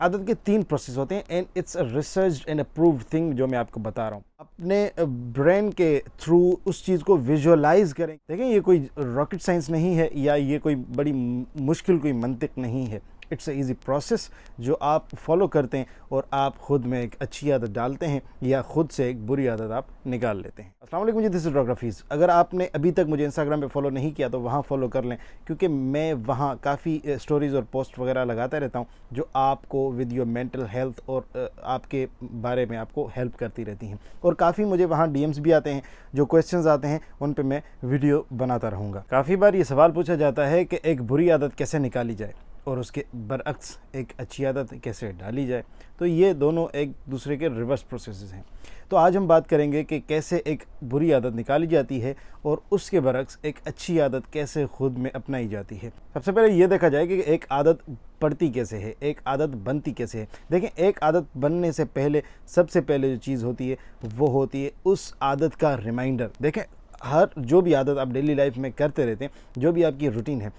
आदत के 3 प्रोसेस होते हैं and it's a researched and approved thing जो मैं आपको बता रहा हूँ। अपने ब्रेन के थ्रू उस चीज़ को विजुअलाइज करें। देखें, ये कोई रॉकेट साइंस नहीं है या ये कोई बड़ी मुश्किल कोई मंतिक नहीं है। इट्स अ ईजी प्रोसेस जो आप फॉलो करते हैं और आप खुद में एक अच्छी आदत डालते हैं या खुद से एक बुरी आदत आप निकाल लेते हैं। अस्सलाम वालेकुम जी, दिस इज़ डॉक्टर हफीज़। अगर आपने अभी तक मुझे इंस्टाग्राम पे फॉलो नहीं किया तो वहाँ फॉलो कर लें, क्योंकि मैं वहाँ काफ़ी स्टोरीज़ और पोस्ट वगैरह लगाता रहता हूँ जो आपको विद योर मेंटल हेल्थ और आपके बारे में आपको हेल्प करती रहती हैं। और काफ़ी मुझे वहाँ डीएम्स भी आते हैं, जो क्वेश्चंस आते हैं उन पे मैं वीडियो बनाता रहूँगा। काफ़ी बार ये सवाल पूछा जाता है कि एक बुरी आदत कैसे निकाली जाए और उसके बरअक्स एक अच्छी आदत कैसे डाली जाए। तो ये दोनों एक दूसरे के रिवर्स प्रोसेसेस हैं। तो आज हम बात करेंगे कि कैसे एक बुरी आदत निकाली जाती है और उसके बरअक्स एक अच्छी आदत कैसे खुद में अपनाई जाती है। सबसे पहले ये देखा जाए कि एक आदत पड़ती कैसे है, एक आदत बनती कैसे है। देखें, एक आदत बनने से पहले सबसे पहले जो चीज़ होती है वो होती है उस आदत का रिमाइंडर। देखें, हर जो भी आदत आप डेली लाइफ में करते रहते हैं, जो भी आपकी रूटीन है,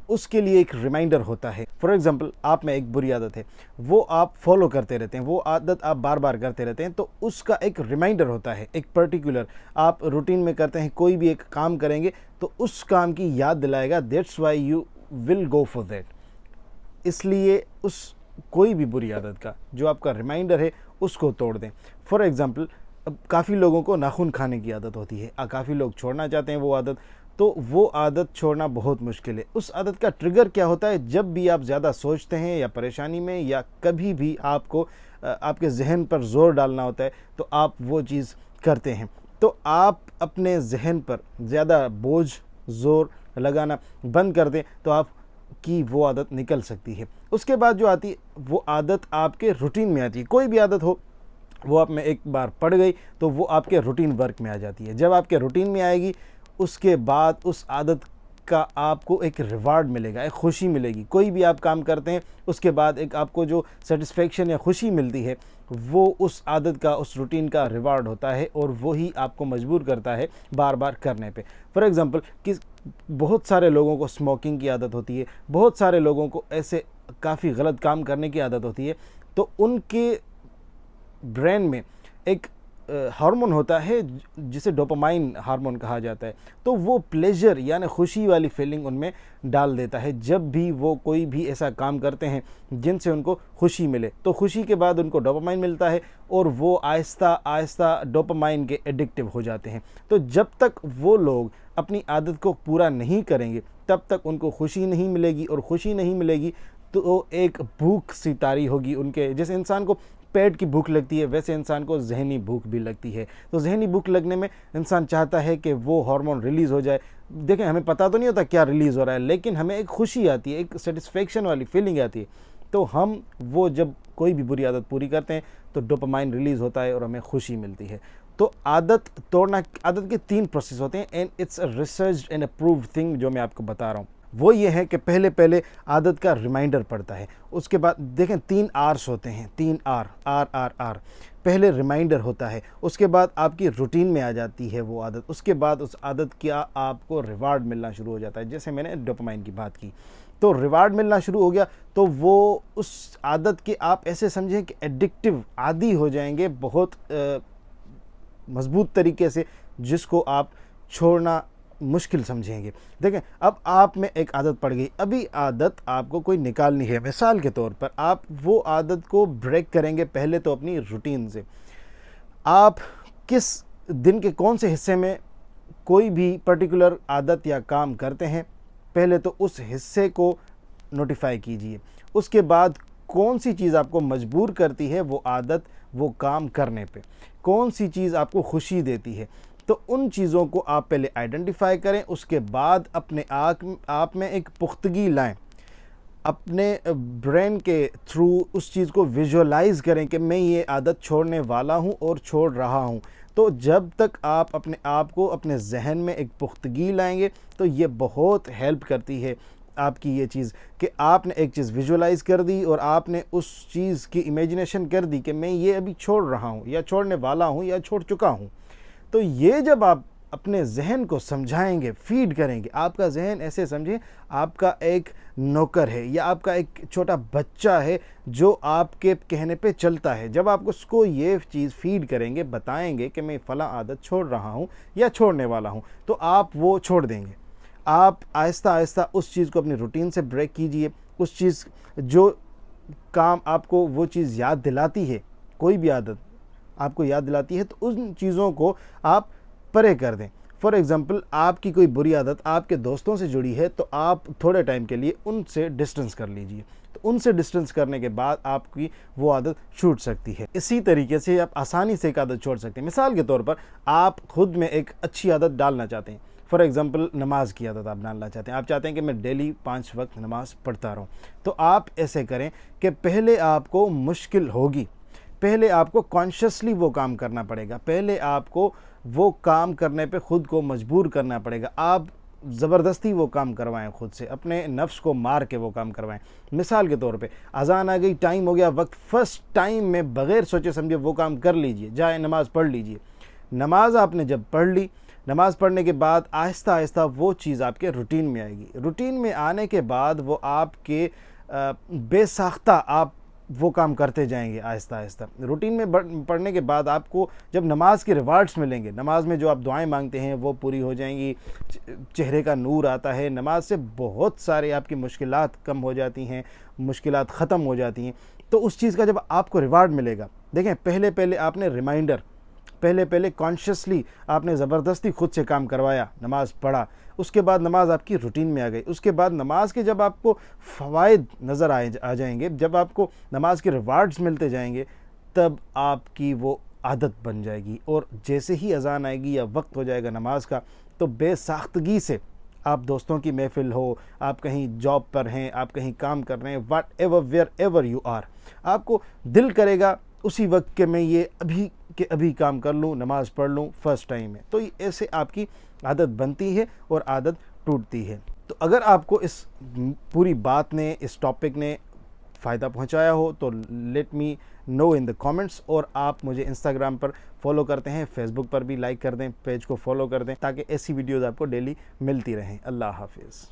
उसके लिए एक रिमाइंडर होता है। फॉर एग्जांपल, आप में एक बुरी आदत है, वो आप फॉलो करते रहते हैं, वो आदत आप बार बार करते रहते हैं, तो उसका एक रिमाइंडर होता है, एक पर्टिकुलर आप रूटीन में करते हैं। कोई भी एक काम करेंगे तो उस काम की याद दिलाएगा। That's why you will go for that. इसलिए उस कोई भी बुरी आदत का जो आपका रिमाइंडर है उसको तोड़ दें। फॉर एग्जांपल, अब काफ़ी लोगों को नाखून खाने की आदत होती है, काफ़ी लोग छोड़ना चाहते हैं वो आदत, तो वो आदत छोड़ना बहुत मुश्किल है। उस आदत का ट्रिगर क्या होता है? जब भी आप ज़्यादा सोचते हैं या परेशानी में या कभी भी आपको आपके जहन पर ज़ोर डालना होता है तो आप वो चीज़ करते हैं। तो आप अपने जहन पर ज़्यादा बोझ ज़ोर लगाना बंद कर दें तो आप की वो आदत निकल सकती है। उसके बाद जो आती है वो आदत आपके रूटीन में आती है। कोई भी आदत हो, वो आप में एक बार पड़ गई तो वो आपके रूटीन वर्क में आ जाती है। जब आपके रूटीन में आएगी, उसके बाद उस आदत का आपको एक रिवार्ड मिलेगा, एक खुशी मिलेगी। कोई भी आप काम करते हैं उसके बाद एक आपको जो सेटिस्फेक्शन या खुशी मिलती है वो उस आदत का, उस रूटीन का रिवार्ड होता है और वही आपको मजबूर करता है बार बार करने पे। फॉर एग्ज़ाम्पल, कि बहुत सारे लोगों को स्मोकिंग की आदत होती है, बहुत सारे लोगों को ऐसे काफ़ी गलत काम करने की आदत होती है, तो उनके ब्रेन में एक हार्मोन होता है जिसे डोपामाइन हार्मोन कहा जाता है। तो वो प्लेजर यानी खुशी वाली फीलिंग उनमें डाल देता है। जब भी वो कोई भी ऐसा काम करते हैं जिनसे उनको खुशी मिले, तो खुशी के बाद उनको डोपामाइन मिलता है और वो आहिस्ता आहिस्ता डोपामाइन के एडिक्टिव हो जाते हैं। तो जब तक वो लोग अपनी आदत को पूरा नहीं करेंगे तब तक उनको खुशी नहीं मिलेगी, और खुशी नहीं मिलेगी तो एक भूख सी तारी होगी उनके। जैसे इंसान को पेट की भूख लगती है, वैसे इंसान को जहनी भूख भी लगती है। तो जहनी भूख लगने में इंसान चाहता है कि वो हार्मोन रिलीज़ हो जाए। देखें, हमें पता तो नहीं होता क्या रिलीज़ हो रहा है, लेकिन हमें एक खुशी आती है, एक सेटिस्फेक्शन वाली फीलिंग आती है। तो हम वो जब कोई भी बुरी आदत पूरी करते हैं तो डोपामाइन रिलीज़ होता है और हमें खुशी मिलती है। तो आदत तोड़ना, आदत के 3 प्रोसेस होते हैं and it's a researched and approved thing जो मैं आपको बता रहा हूँ। वो ये है कि पहले आदत का रिमाइंडर पड़ता है। उसके बाद देखें 3 आर्स होते हैं, 3 आर, आर आर आर। पहले रिमाइंडर होता है, उसके बाद आपकी रूटीन में आ जाती है वो आदत, उसके बाद उस आदत का आपको रिवार्ड मिलना शुरू हो जाता है। जैसे मैंने डोपामाइन की बात की, तो रिवार्ड मिलना शुरू हो गया तो वो उस आदत के आप ऐसे समझें कि एडिक्टिव आदी हो जाएंगे बहुत मजबूत तरीके से, जिसको आप छोड़ना मुश्किल समझेंगे। देखें, अब आप में एक आदत पड़ गई, अभी आदत आपको कोई निकालनी है। मिसाल के तौर पर आप वो आदत को ब्रेक करेंगे पहले तो अपनी रूटीन से। आप किस दिन के कौन से हिस्से में कोई भी पर्टिकुलर आदत या काम करते हैं, पहले तो उस हिस्से को नोटिफाई कीजिए। उसके बाद कौन सी चीज़ आपको मजबूर करती है वो आदत, वो काम करने पे, कौन सी चीज़ आपको खुशी देती है, तो उन चीज़ों को आप पहले आइडेंटिफाई करें। उसके बाद अपने आप में एक पुख्तगी लाएं, अपने ब्रेन के थ्रू उस चीज़ को विजुअलाइज़ करें कि मैं ये आदत छोड़ने वाला हूँ और छोड़ रहा हूँ। तो जब तक आप अपने आप को अपने जहन में एक पुख्तगी लाएंगे तो ये बहुत हेल्प करती है आपकी ये चीज़ कि आपने एक चीज़ विजुअलाइज़ कर दी और आपने उस चीज़ की इमेजिनेशन कर दी कि मैं ये अभी छोड़ रहा हूँ या छोड़ने वाला हूँ या छोड़ चुका हूँ। तो ये जब आप अपने जहन को समझाएंगे, फीड करेंगे। आपका जहन ऐसे समझें आपका एक नौकर है या आपका एक छोटा बच्चा है जो आपके कहने पे चलता है। जब आप उसको ये चीज़ फीड करेंगे, बताएंगे कि मैं फ़लाँ आदत छोड़ रहा हूँ या छोड़ने वाला हूँ, तो आप वो छोड़ देंगे। आप आहिस्ता आहिस्ता उस चीज़ को अपनी रूटीन से ब्रेक कीजिए। उस चीज़ जो काम आपको वो चीज़ याद दिलाती है, कोई भी आदत आपको याद दिलाती है, तो उन चीज़ों को आप परे कर दें। फॉर एग्ज़ाम्पल, आपकी कोई बुरी आदत आपके दोस्तों से जुड़ी है, तो आप थोड़े टाइम के लिए उनसे डिस्टेंस कर लीजिए। तो उनसे डिस्टेंस करने के बाद आपकी वो आदत छूट सकती है। इसी तरीके से आप आसानी से एक आदत छोड़ सकते हैं। मिसाल के तौर पर, आप खुद में एक अच्छी आदत डालना चाहते हैं। फॉर एग्ज़ाम्पल, नमाज की आदत आप डालना चाहते हैं। आप चाहते हैं कि मैं डेली 5 वक्त नमाज पढ़ता रहूं। तो आप ऐसे करें कि पहले आपको मुश्किल होगी, पहले आपको कॉन्शियसली वो काम करना पड़ेगा, पहले आपको वो काम करने पे ख़ुद को मजबूर करना पड़ेगा। आप ज़बरदस्ती वो काम करवाएं, खुद से अपने नफ्स को मार के वो काम करवाएं। मिसाल के तौर पे, अज़ान आ गई, टाइम हो गया, वक्त, फ़र्स्ट टाइम में बग़ैर सोचे समझे वो काम कर लीजिए, जाए नमाज़ पढ़ लीजिए। नमाज आपने जब पढ़ ली, नमाज़ पढ़ने के बाद आहिस्ता आहिस्ता वो चीज़ आपके रूटीन में आएगी। रूटीन में आने के बाद वो आपके बेसाख्ता आप वो काम करते जाएंगे आहिस्ता आहिस्ता। रूटीन में पढ़ने के बाद आपको जब नमाज के रिवार्ड्स मिलेंगे, नमाज में जो आप दुआएं मांगते हैं वो पूरी हो जाएंगी, चेहरे का नूर आता है, नमाज से बहुत सारे आपकी मुश्किलात कम हो जाती हैं, मुश्किलात ख़त्म हो जाती हैं। तो उस चीज़ का जब आपको रिवार्ड मिलेगा, देखें, पहले पहले आपने रिमाइंडर, पहले कॉन्शियसली आपने ज़बरदस्ती खुद से काम करवाया, नमाज़ पढ़ा, उसके बाद नमाज आपकी रूटीन में आ गई। उसके बाद नमाज के जब आपको फ़वाइद नज़र आ जाएंगे, जब आपको नमाज के रिवार्ड्स मिलते जाएंगे, तब आपकी वो आदत बन जाएगी। और जैसे ही अज़ान आएगी या वक्त हो जाएगा नमाज का, तो बेसाख्तगी से आप दोस्तों की महफ़िल हो, आप कहीं जॉब पर हैं, आप कहीं काम कर रहे हैं, whatever wherever you are, आपको दिल करेगा उसी वक्त के मैं ये अभी के अभी काम कर लूँ, नमाज़ पढ़ लूँ फ़र्स्ट टाइम में। तो ऐसे आपकी आदत बनती है और आदत टूटती है। तो अगर आपको इस पूरी बात ने, इस टॉपिक ने फ़ायदा पहुंचाया हो तो let me know in the comments. और आप मुझे इंस्टाग्राम पर फॉलो करते हैं, फेसबुक पर भी लाइक कर दें, पेज को फॉलो कर दें, ताकि ऐसी वीडियोज़ आपको डेली मिलती रहें। अल्लाह हाफिज़।